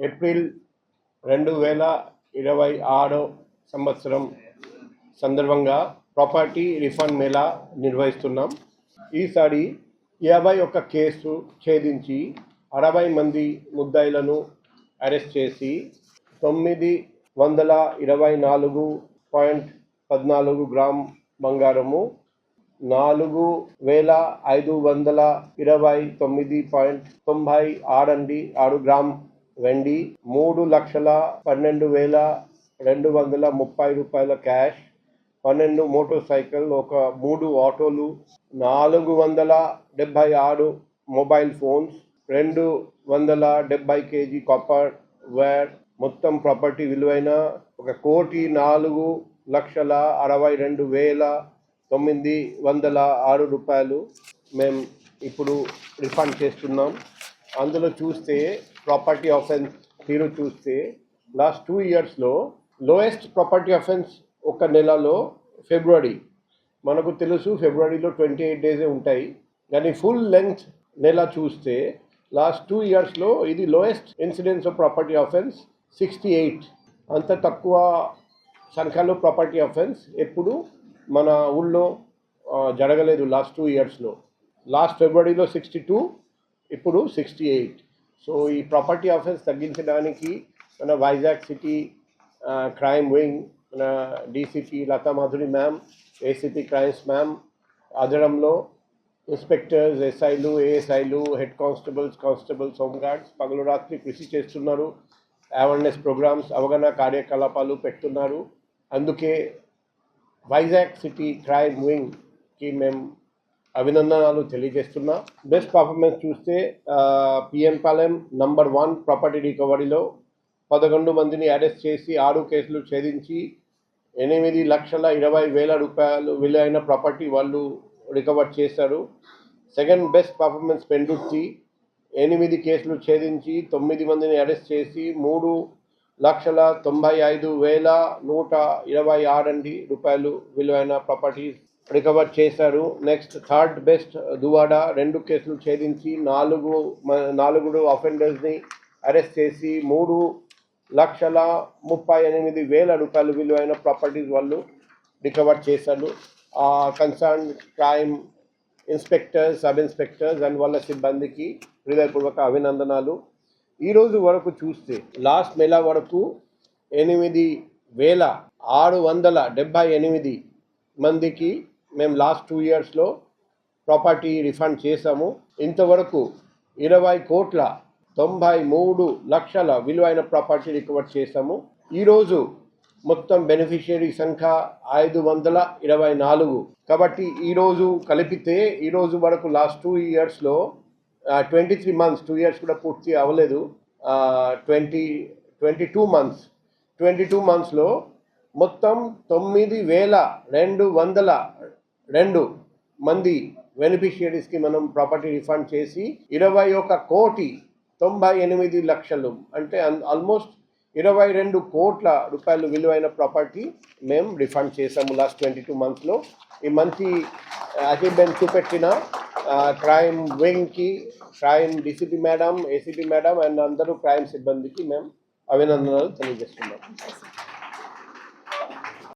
April 2026 సంవత్సరం సందర్భంగా property refund Mela నిర్వహిస్తున్నాం. ఈసారి 51 కేసు ఛేదించి 60 మంది ముద్దాయిలను అరెస్ట్ చేసి 924.14 గ్రామ్ బంగారము, 4529.96 గ్రామ్ వెండి, 3,12,230 రూపాయల క్యాష్, 12 మోటార్ సైకిల్, 3 ఆటోలు, 476 mobile phones, 270 KG copper wire, మొత్తం ప్రాపర్టీ విలువైన 1,462,906 రూపాయలు మేము ఇప్పుడు రిఫండ్ చేస్తున్నాం. అందులో చూస్తే ప్రాపర్టీ ఆఫెన్స్ తీరు చూస్తే లాస్ట్ 2 ఇయర్స్లో లోయెస్ట్ ప్రాపర్టీ ఆఫెన్స్ ఒక నెలలో ఫిబ్రవరి. మనకు తెలుసు ఫిబ్రవరిలో 28 డేసే ఉంటాయి, కానీ ఫుల్ లెంగ్త్ నెల చూస్తే లాస్ట్ 2 ఇయర్స్లో ఇది lowest incidence of property offence 68. అంత తక్కువ సంఖ్యలో ప్రాపర్టీ ఆఫెన్స్ ఎప్పుడు మన ఊళ్ళో జరగలేదు లాస్ట్ 2 ఇయర్స్లో. లాస్ట్ ఫిబ్రవరిలో 62, ఇప్పుడు 68. సో ఈ ప్రాపర్టీ ఆఫెన్స్ తగ్గించడానికి మన వైజాగ్ సిటీ క్రైమ్ వింగ్, మన DCP Latha Madhuri ma'am, ACP crimes ma'am ఆధ్వర్యంలో ఇన్స్పెక్టర్స్, ఎస్ఐలు, ఏఎస్ఐలు, హెడ్ కానిస్టేబుల్స్, హోంగార్డ్స్ పగలు రాత్రి కృషి చేస్తున్నారు. అవేర్నెస్ ప్రోగ్రామ్స్, అవగాహన కార్యకలాపాలు పెడుతున్నారు. అందుకే వైజాగ్ సిటీ క్రైమ్ వింగ్కి మేము అభినందనలు తెలియజేస్తున్నా. బెస్ట్ పర్ఫార్మెన్స్ చూస్తే పిఎం పాలెం నంబర్ 1 ప్రాపర్టీ రికవరీలో 11 మందిని అరెస్ట్ చేసి 6 కేసులు ఛేదించి 8,20,000 రూపాయలు విలువైన ప్రాపర్టీ వాళ్ళు రికవర్ చేశారు. సెకండ్ బెస్ట్ పర్ఫార్మెన్స్ పెండుర్తి, 8 కేసులు ఛేదించి 9 మందిని అరెస్ట్ చేసి 3,95,126 రూపాయలు విలువైన ప్రాపర్టీస్ రికవర్ చేశారు. నెక్స్ట్ థర్డ్ బెస్ట్ దువాడ, 2 కేసులు ఛేదించి 4 అఫెండర్స్ని అరెస్ట్ చేసి 3,38,000 రూపాయలు విలువైన ప్రాపర్టీస్ వాళ్ళు రికవర్ చేశారు. Concern crime inspectors, sub inspectors and వాళ్ళ సిబ్బందికి హృదయపూర్వక అభినందనలు. ఈరోజు వరకు చూస్తే లాస్ట్ మేళా వరకు 8,678 మందికి మేము లాస్ట్ 2 ఇయర్స్లో ప్రాపర్టీ రిఫండ్ చేశాము. ఇంతవరకు 20,93,00,000 విలువైన ప్రాపర్టీ రికవర్ చేశాము. ఈరోజు మొత్తం బెనిఫిషియరీ సంఖ్య 524. కాబట్టి ఈరోజు కలిపితే ఈరోజు వరకు లాస్ట్ 2 ఇయర్స్లో 23 మంత్స్, 2 ఇయర్స్ కూడా పూర్తి అవ్వలేదు, 22 మంత్స్లో మొత్తం 9,202 మంది బెనిఫిషియరీస్కి మనం ప్రాపర్టీ రిఫండ్ చేసి 21,98,00,000 అంటే ఆల్మోస్ట్ 22 కోట్ల రూపాయలు విలువైన ప్రాపర్టీ మేము రిఫండ్ చేసాము లాస్ట్ 22 మంత్స్లో. ఈ మంచి అచీవ్మెంట్ చూపెట్టిన క్రైమ్ వింగ్కి, crime DCP madam, ACP madam and అందరూ క్రైమ్ సిబ్బందికి మేము అభినందనలు తెలియజేస్తున్నాం.